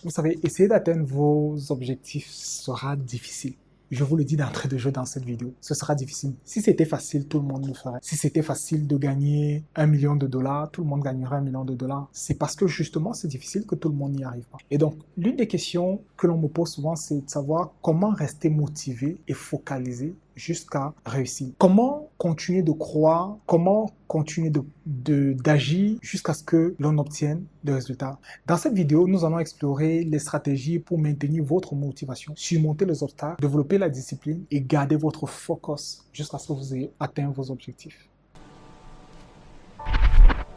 Vous savez, essayer d'atteindre vos objectifs sera difficile. Je vous le dis d'entrée de jeu dans cette vidéo, ce sera difficile. Si c'était facile, tout le monde le ferait. Si c'était facile de gagner 1 million de dollars, tout le monde gagnerait 1 million de dollars. C'est parce que justement, c'est difficile que tout le monde n'y arrive pas. Et donc, l'une des questions que l'on me pose souvent, c'est de savoir comment rester motivé et focalisé jusqu'à réussir. Comment continuer de croire, comment continuer d'agir jusqu'à ce que l'on obtienne des résultats. Dans cette vidéo, nous allons explorer les stratégies pour maintenir votre motivation, surmonter les obstacles, développer la discipline et garder votre focus jusqu'à ce que vous ayez atteint vos objectifs.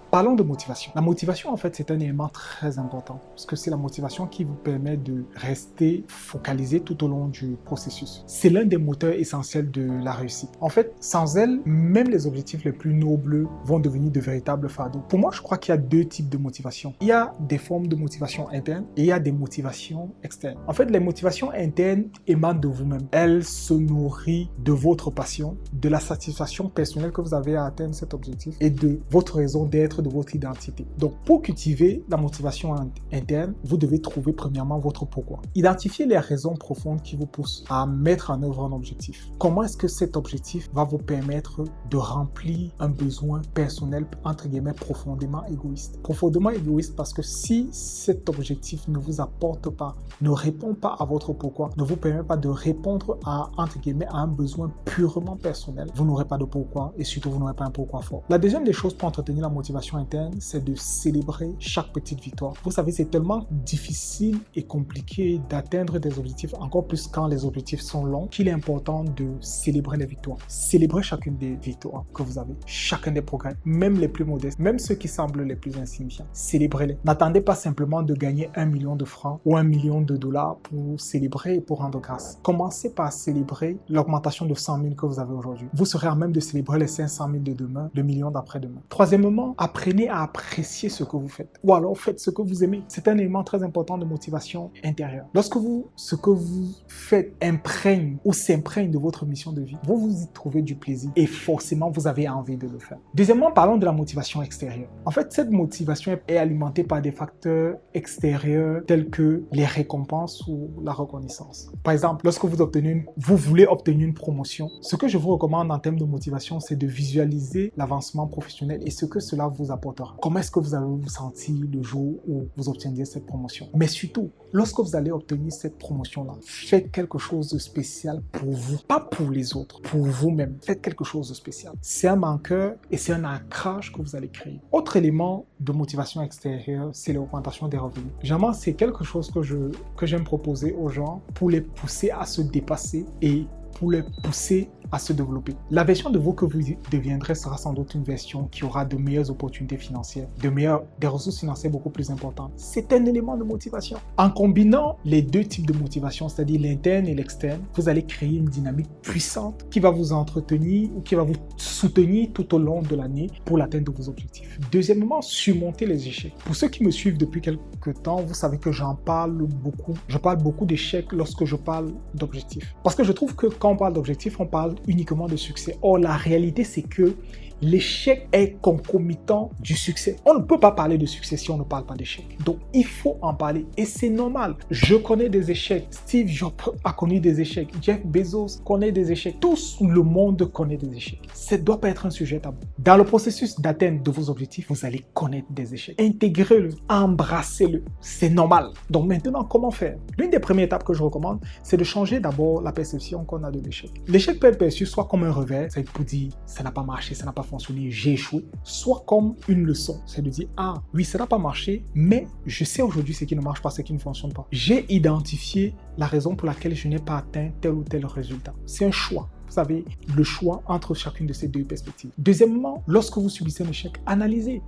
Parlons de motivation. La motivation, en fait, c'est un élément très important parce que c'est la motivation qui vous permet de rester focalisé tout au long du processus. C'est l'un des moteurs essentiels de la réussite. En fait, sans elle, même les objectifs les plus nobles vont devenir de véritables fardeaux. Pour moi, je crois qu'il y a deux types de motivation. Il y a des formes de motivation interne et il y a des motivations externes. En fait, les motivations internes émanent de vous-même. Elles se nourrissent de votre passion, de la satisfaction personnelle que vous avez à atteindre cet objectif et de votre raison d'être, de votre identité. Donc, pour cultiver la motivation interne, vous devez trouver premièrement votre pourquoi. Identifiez les raisons profondes qui vous poussent à mettre en œuvre un objectif. Comment est-ce que cet objectif va vous permettre de remplir un besoin personnel, entre guillemets, profondément égoïste. Profondément égoïste parce que si cet objectif ne vous apporte pas, ne répond pas à votre pourquoi, ne vous permet pas de répondre à, entre guillemets, à un besoin purement personnel, vous n'aurez pas de pourquoi et surtout vous n'aurez pas un pourquoi fort. La deuxième des choses pour entretenir la motivation interne, c'est de célébrer chaque petite victoire. Vous savez, c'est tellement difficile et compliqué d'atteindre des objectifs, encore plus quand les objectifs sont longs, qu'il est important de célébrer les victoires. Célébrez chacune des victoires que vous avez, chacun des progrès, même les plus modestes, même ceux qui semblent les plus insignifiants. Célébrez-les. N'attendez pas simplement de gagner 1 million de francs ou 1 million de dollars pour célébrer et pour rendre grâce. Commencez par célébrer l'augmentation de 100 000 que vous avez aujourd'hui. Vous serez à même de célébrer les 500 000 de demain, le million d'après-demain. Troisièmement, apprenez à apprécier ce que vous faites. Ou alors faites ce que vous aimez. C'est un élément très important de motivation intérieure. Lorsque ce que vous faites imprègne ou s'imprègne de votre mission de vie, vous y trouvez du plaisir et forcément vous avez envie de le faire. Deuxièmement, parlons de la motivation extérieure. En fait, cette motivation est alimentée par des facteurs extérieurs tels que les récompenses ou la reconnaissance. Par exemple, lorsque vous voulez obtenir une promotion, ce que je vous recommande en termes de motivation, c'est de visualiser l'avancement professionnel et ce que cela vous apportera. Comment est-ce que vous allez vous sentir le jour où vous obtiendrez cette promotion? Mais surtout, lorsque vous allez obtenir cette promotion-là, faites quelque chose de spécial pour vous, pas pour les autres, pour vous-même. Faites quelque chose de spécial. C'est un marqueur et c'est un ancrage que vous allez créer. Autre élément de motivation extérieure, c'est l'augmentation des revenus. Généralement, c'est quelque chose que j'aime proposer aux gens pour les pousser à se dépasser et pour les pousser à se développer. La version de vous que vous deviendrez sera sans doute une version qui aura de meilleures opportunités financières, des ressources financières beaucoup plus importantes. C'est un élément de motivation. En combinant les deux types de motivation, c'est-à-dire l'interne et l'externe, vous allez créer une dynamique puissante qui va vous entretenir ou qui va vous soutenir tout au long de l'année pour l'atteinte de vos objectifs. Deuxièmement, surmonter les échecs. Pour ceux qui me suivent depuis quelques temps, vous savez que j'en parle beaucoup. Je parle beaucoup d'échecs lorsque je parle d'objectifs. Parce que je trouve que quand on parle d'objectifs, on parle uniquement de succès. Or, la réalité, c'est que l'échec est concomitant du succès. On ne peut pas parler de succès si on ne parle pas d'échec. Donc, il faut en parler. Et c'est normal. Je connais des échecs. Steve Jobs a connu des échecs. Jeff Bezos connaît des échecs. Tout le monde connaît des échecs. Ça ne doit pas être un sujet tabou. Dans le processus d'atteinte de vos objectifs, vous allez connaître des échecs. Intégrez-le. Embrassez-le. C'est normal. Donc, maintenant, comment faire? L'une des premières étapes que je recommande, c'est de changer d'abord la perception qu'on a de l'échec. L'échec peut être perçu soit comme un revers, c'est pour dire ça n'a pas marché, ça n'a pas fonctionné, j'ai échoué, soit comme une leçon, c'est de dire ah oui, ça n'a pas marché, mais je sais aujourd'hui ce qui ne marche pas, ce qui ne fonctionne pas. J'ai identifié la raison pour laquelle je n'ai pas atteint tel ou tel résultat. C'est un choix. Vous avez le choix entre chacune de ces deux perspectives. Deuxièmement, lorsque vous subissez un échec, analysez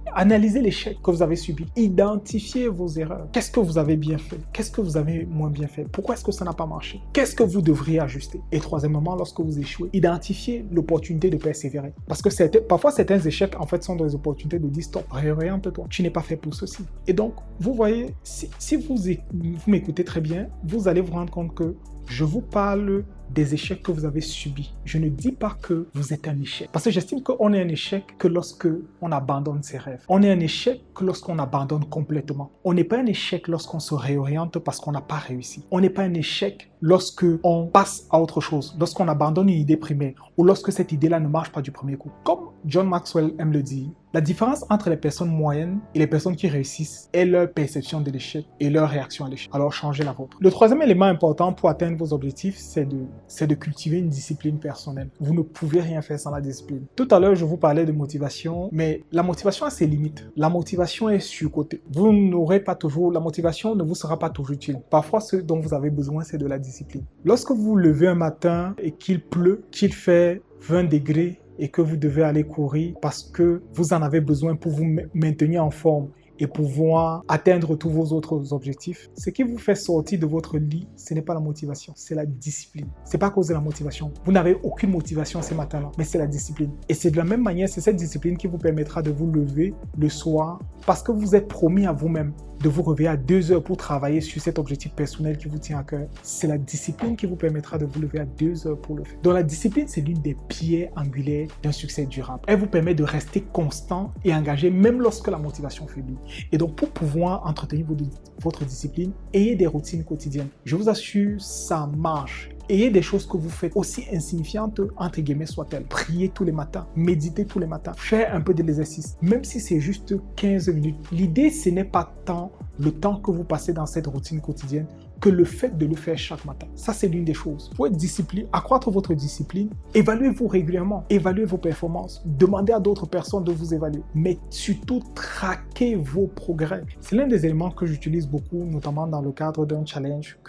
l'échec que vous avez subi. Identifiez vos erreurs. Qu'est-ce que vous avez bien fait? Qu'est-ce que vous avez moins bien fait? Pourquoi est-ce que ça n'a pas marché? Qu'est-ce que vous devriez ajuster? Et troisièmement, lorsque vous échouez, identifiez l'opportunité de persévérer. Parce que parfois, certains échecs, en fait, sont des opportunités de dire stop, réoriente-toi. Tu n'es pas fait pour ceci. Et donc, vous voyez, si vous m'écoutez très bien, vous allez vous rendre compte que je vous parle des échecs que vous avez subis. Je ne dis pas que vous êtes un échec. Parce que j'estime qu'on est un échec que lorsque on abandonne ses rêves. On est un échec que lorsqu'on abandonne complètement. On n'est pas un échec lorsqu'on se réoriente parce qu'on n'a pas réussi. On n'est pas un échec lorsque on passe à autre chose, lorsqu'on abandonne une idée primaire ou lorsque cette idée-là ne marche pas du premier coup. Comme John Maxwell aime le dire, la différence entre les personnes moyennes et les personnes qui réussissent est leur perception de l'échec et leur réaction à l'échec. Alors changez la vôtre. Le troisième élément important pour atteindre vos objectifs, c'est de cultiver une discipline personnelle. Vous ne pouvez rien faire sans la discipline. Tout à l'heure, je vous parlais de motivation, mais la motivation a ses limites. La motivation est surcotée. Vous n'aurez pas toujours, la motivation ne vous sera pas toujours utile. Parfois, ce dont vous avez besoin, c'est de la discipline. Lorsque vous vous levez un matin et qu'il pleut, qu'il fait 20 degrés, et que vous devez aller courir parce que vous en avez besoin pour vous maintenir en forme et pouvoir atteindre tous vos autres objectifs, ce qui vous fait sortir de votre lit, ce n'est pas la motivation, c'est la discipline. C'est pas à cause de la motivation. Vous n'avez aucune motivation ces matins-là, mais c'est la discipline. Et c'est de la même manière, c'est cette discipline qui vous permettra de vous lever le soir parce que vous êtes promis à vous-même de vous réveiller à 2 heures pour travailler sur cet objectif personnel qui vous tient à cœur. C'est la discipline qui vous permettra de vous lever à 2 heures pour le faire. Donc la discipline, c'est l'une des pierres angulaires d'un succès durable. Elle vous permet de rester constant et engagé même lorsque la motivation faiblit. Et donc pour pouvoir entretenir votre discipline, ayez des routines quotidiennes. Je vous assure, ça marche. Ayez des choses que vous faites, aussi insignifiantes, entre guillemets, soient-elles. Priez tous les matins, méditez tous les matins, faire un peu de l'exercice, même si c'est juste 15 minutes. L'idée, ce n'est pas tant le temps que vous passez dans cette routine quotidienne que le fait de le faire chaque matin. Ça, c'est l'une des choses. Pour être discipliné, accroître votre discipline, évaluez-vous régulièrement, évaluez vos performances, demandez à d'autres personnes de vous évaluer, mais surtout, traquez vos progrès. C'est l'un des éléments que j'utilise beaucoup, notamment dans le cadre d'un challenge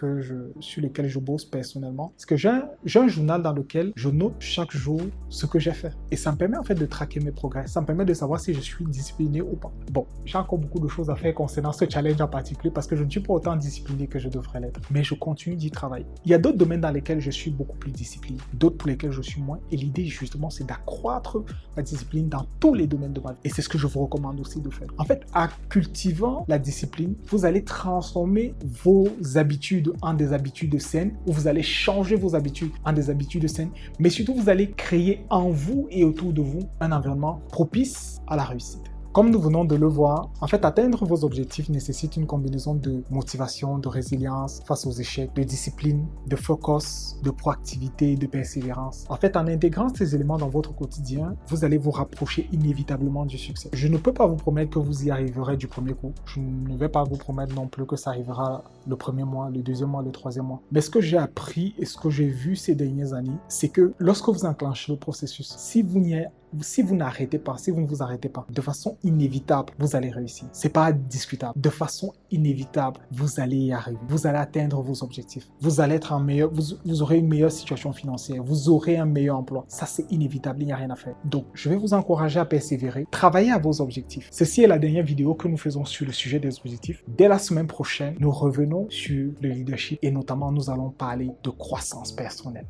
sur lequel je bosse personnellement. Parce que j'ai un journal dans lequel je note chaque jour ce que j'ai fait. Et ça me permet en fait de traquer mes progrès. Ça me permet de savoir si je suis discipliné ou pas. Bon, j'ai encore beaucoup de choses à faire concernant ce challenge en particulier parce que je ne suis pas autant discipliné que je devrais l'être. Mais je continue d'y travailler. Il y a d'autres domaines dans lesquels je suis beaucoup plus discipliné, d'autres pour lesquels je suis moins. Et l'idée, justement, c'est d'accroître la discipline dans tous les domaines de ma vie. Et c'est ce que je vous recommande aussi de faire. En fait, en cultivant la discipline, vous allez transformer vos habitudes en des habitudes saines, ou vous allez changer vos habitudes en des habitudes saines, mais surtout, vous allez créer en vous et autour de vous un environnement propice à la réussite. Comme nous venons de le voir, en fait, atteindre vos objectifs nécessite une combinaison de motivation, de résilience face aux échecs, de discipline, de focus, de proactivité et de persévérance. En fait, en intégrant ces éléments dans votre quotidien, vous allez vous rapprocher inévitablement du succès. Je ne peux pas vous promettre que vous y arriverez du premier coup. Je ne vais pas vous promettre non plus que ça arrivera le premier mois, le deuxième mois, le troisième mois. Mais ce que j'ai appris et ce que j'ai vu ces dernières années, c'est que lorsque vous enclenchez le processus, si vous n'arrêtez pas, si vous ne vous arrêtez pas, de façon inévitable, vous allez réussir. C'est pas discutable. De façon inévitable, vous allez y arriver. Vous allez atteindre vos objectifs. Vous allez être vous aurez une meilleure situation financière. Vous aurez un meilleur emploi. Ça, c'est inévitable. Il n'y a rien à faire. Donc, je vais vous encourager à persévérer. Travaillez à vos objectifs. Ceci est la dernière vidéo que nous faisons sur le sujet des objectifs. Dès la semaine prochaine, nous revenons sur le leadership et notamment, nous allons parler de croissance personnelle.